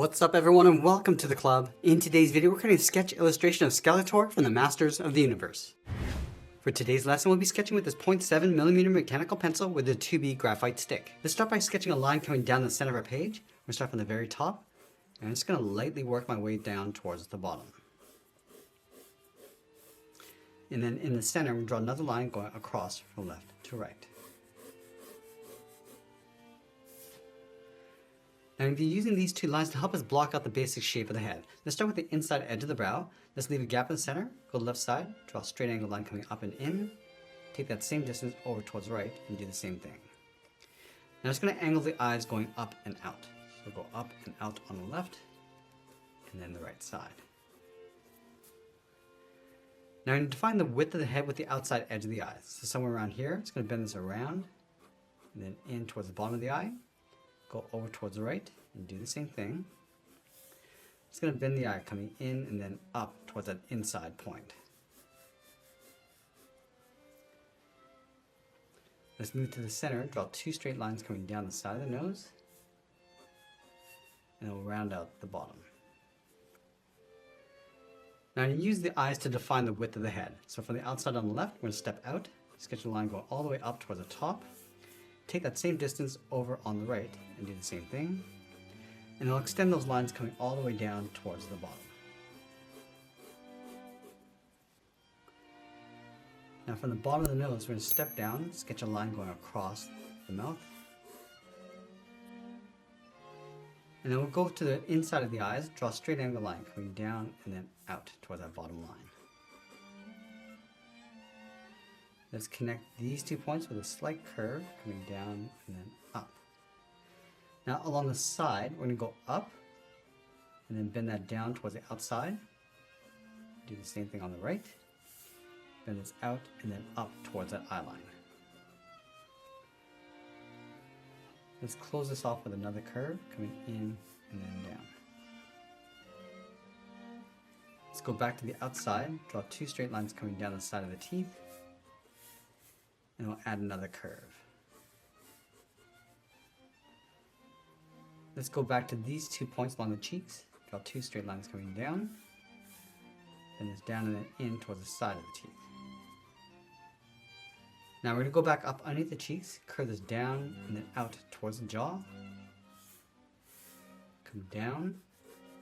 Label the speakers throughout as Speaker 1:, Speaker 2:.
Speaker 1: What's up everyone and welcome to the club. In today's video we're creating a sketch illustration of Skeletor from the Masters of the Universe. For today's lesson we'll be sketching with this 0.7mm mechanical pencil with a 2B graphite stick. Let's start by sketching a line coming down the center of our page. We're going to start from the very top and I'm just going to lightly work my way down towards the bottom. And then in the center we'll draw another line going across from left to right. Now we'll be using these two lines to help us block out the basic shape of the head. Let's start with the inside edge of the brow. Let's leave a gap in the center, go to the left side, draw a straight angle line coming up and in, take that same distance over towards the right and do the same thing. Now I'm just going to angle the eyes going up and out. So go up and out on the left and then the right side. Now I'm going to define the width of the head with the outside edge of the eyes. So somewhere around here, it's going to bend this around and then in towards the bottom of the eye. Go over towards the right and do the same thing. It's going to bend the eye coming in and then up towards that inside point. Let's move to the center, draw two straight lines coming down the side of the nose, and then we'll round out the bottom. Now you use the eyes to define the width of the head. So from the outside on the left, we're going to step out, sketch a line going all the way up towards the top. Take that same distance over on the right and do the same thing. And I'll extend those lines coming all the way down towards the bottom. Now from the bottom of the nose, we're going to step down, sketch a line going across the mouth. And then we'll go to the inside of the eyes, draw a straight angle line coming down and then out towards that bottom line. Let's connect these 2 points with a slight curve coming down and then up. Now along the side, we're going to go up and then bend that down towards the outside. Do the same thing on the right. Bend this out and then up towards that eye line. Let's close this off with another curve coming in and then down. Let's go back to the outside, draw two straight lines coming down the side of the teeth. And we'll add another curve. Let's go back to these 2 points along the cheeks. Draw two straight lines coming down. Bend this down and then in towards the side of the teeth. Now we're going to go back up underneath the cheeks, curve this down and then out towards the jaw. Come down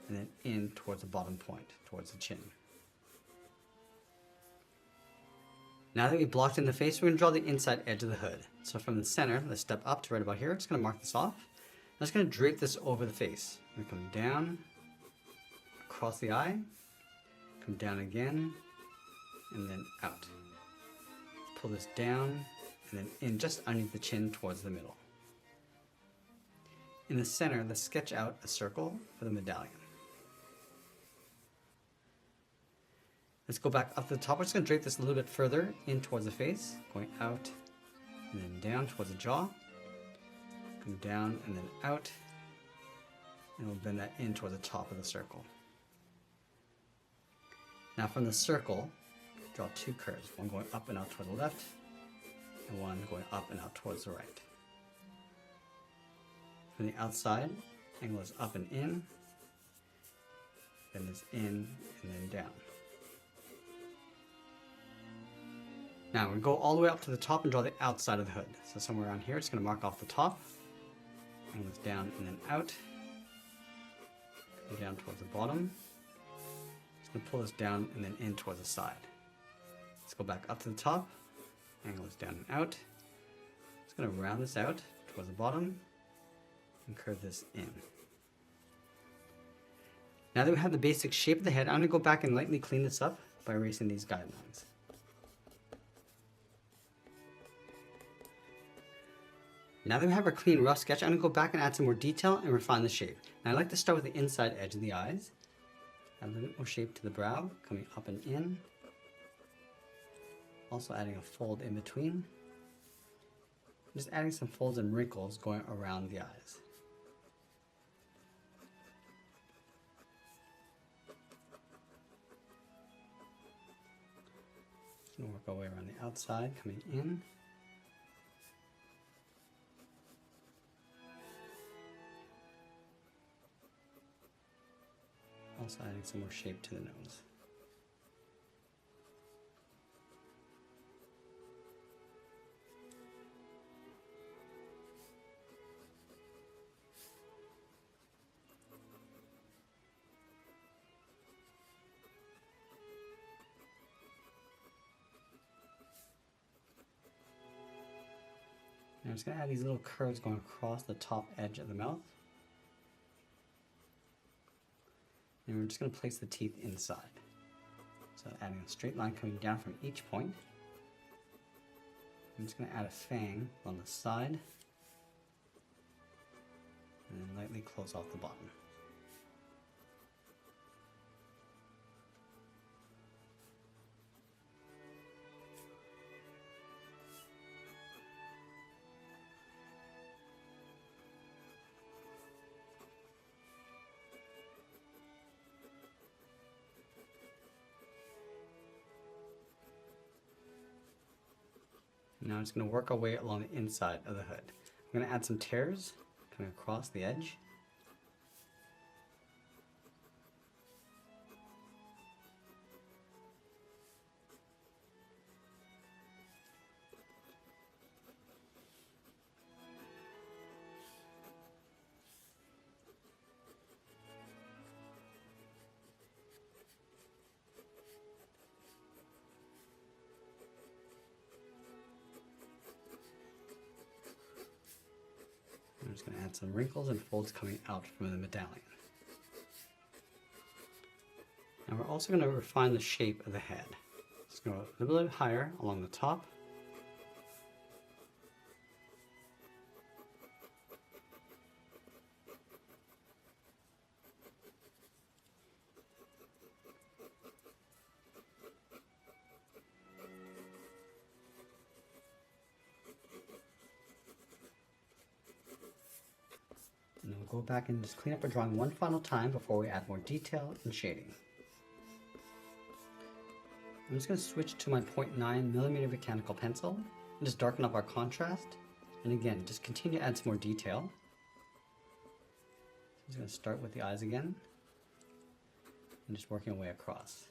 Speaker 1: and then in towards the bottom point, towards the chin. Now that we've blocked in the face, we're going to draw the inside edge of the hood. So from the center, let's step up to right about here. I'm just going to mark this off. I'm just going to drape this over the face. I'm going to come down, across the eye, come down again, and then out. Pull this down, and then in just underneath the chin towards the middle. In the center, let's sketch out a circle for the medallion. Let's go back up to the top. We're just going to drape this a little bit further in towards the face, going out and then down towards the jaw. Come down and then out. And we'll bend that in towards the top of the circle. Now from the circle, draw two curves, one going up and out toward the left, and one going up and out towards the right. From the outside, angle is up and in, bend this in and then down. Now we're going to go all the way up to the top and draw the outside of the hood. So somewhere around here, it's going to mark off the top, angle this down and then out, go down towards the bottom. Just going to pull this down and then in towards the side. Let's go back up to the top, angle this down and out. Just going to round this out towards the bottom and curve this in. Now that we have the basic shape of the head, I'm going to go back and lightly clean this up by erasing these guidelines. Now that we have our clean rough sketch, I'm going to go back and add some more detail and refine the shape. And I like to start with the inside edge of the eyes. Add a little bit more shape to the brow, coming up and in. Also adding a fold in between. Just adding some folds and wrinkles going around the eyes. Just going to work our way around the outside, coming in. Also adding some more shape to the nose. I'm just going to add these little curves going across the top edge of the mouth. And we're just going to place the teeth inside. So adding a straight line coming down from each point. I'm just going to add a fang on the side. And then lightly close off the bottom. Now I'm just going to work our way along the inside of the hood. I'm going to add some tears coming across the edge. I'm just going to add some wrinkles and folds coming out from the medallion. And we're also going to refine the shape of the head. Let's go a little bit higher along the top. And then we'll go back and just clean up our drawing one final time before we add more detail and shading. I'm just going to switch to my 0.9mm mechanical pencil and just darken up our contrast. And again, just continue to add some more detail. I'm just going to start with the eyes again and just working our way across.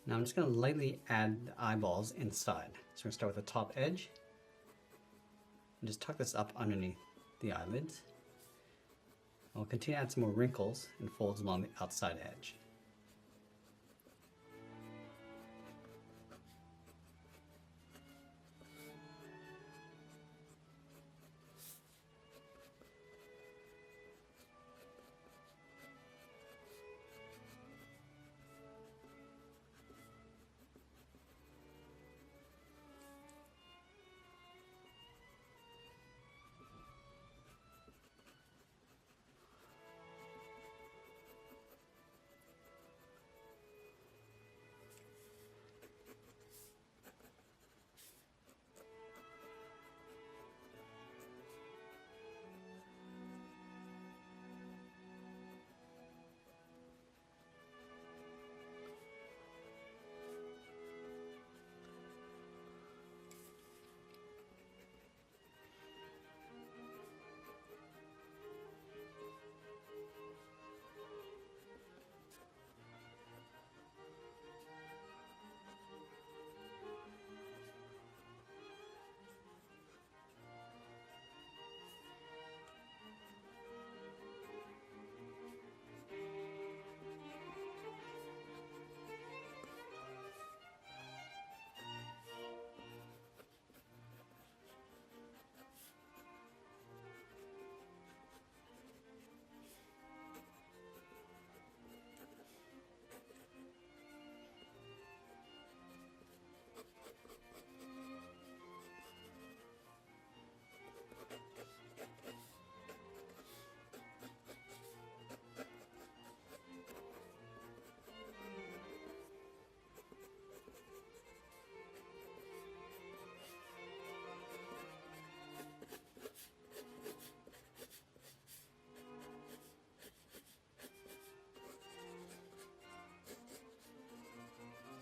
Speaker 1: Now I'm just going to lightly add the eyeballs inside. So we're going to start with the top edge and just tuck this up underneath the eyelids. I'll continue to add some more wrinkles and folds along the outside edge.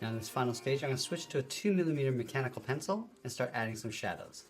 Speaker 1: Now in this final stage, I'm going to switch to a 2mm mechanical pencil and start adding some shadows.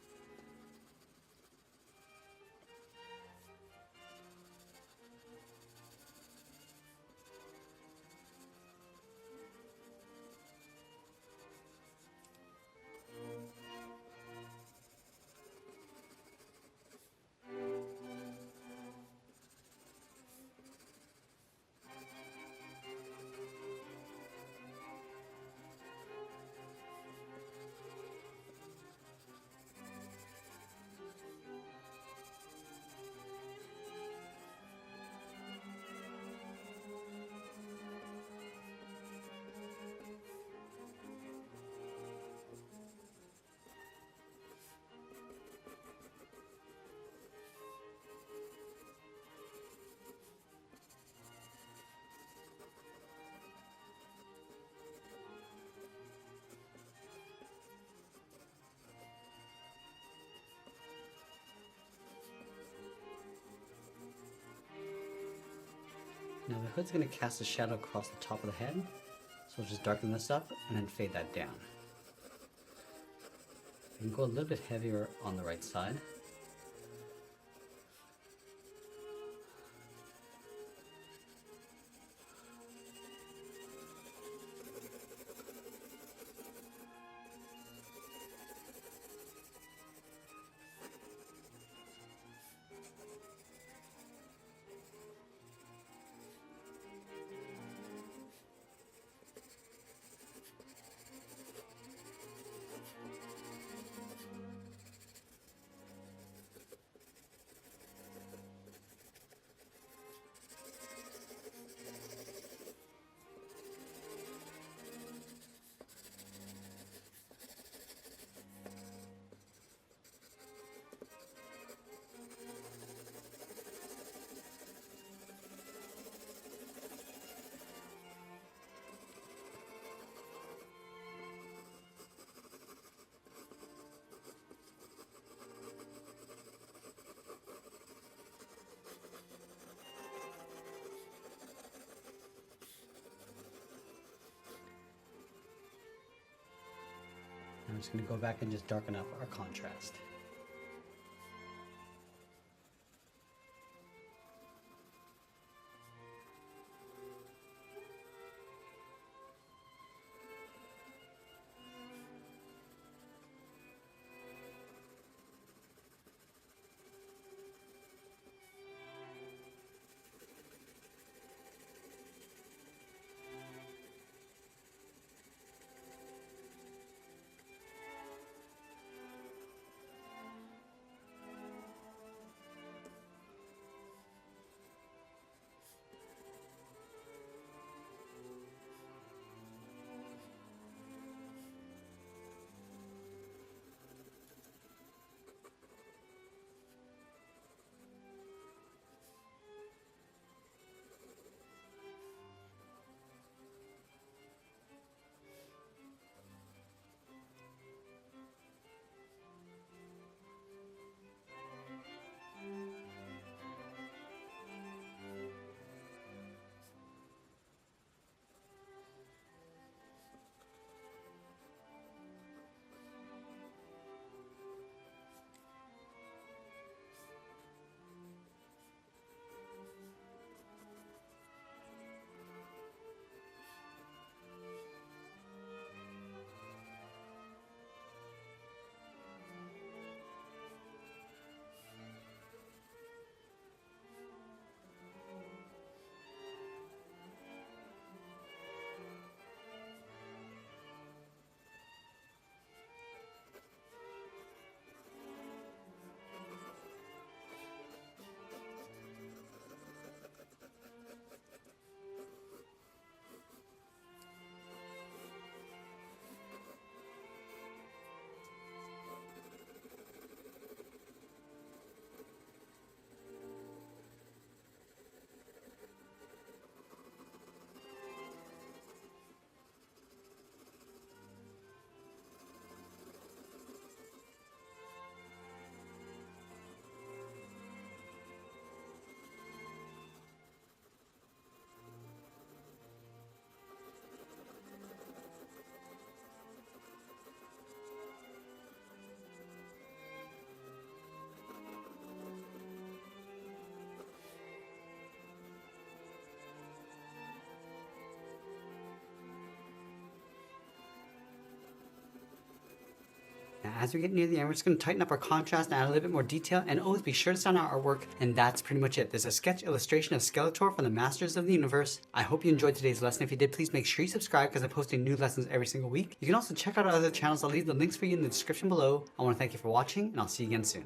Speaker 1: Now the hood's going to cast a shadow across the top of the head, so we'll just darken this up and then fade that down. You can go a little bit heavier on the right side. I'm just going to go back and just darken up our contrast. Now, as we get near the end, we're just going to tighten up our contrast and add a little bit more detail, and always be sure to sign our artwork, and that's pretty much it. There's a sketch illustration of Skeletor from the Masters of the Universe. I hope you enjoyed today's lesson. If you did, please make sure you subscribe because I'm posting new lessons every single week. You can also check out our other channels. I'll leave the links for you in the description below. I want to thank you for watching, and I'll see you again soon.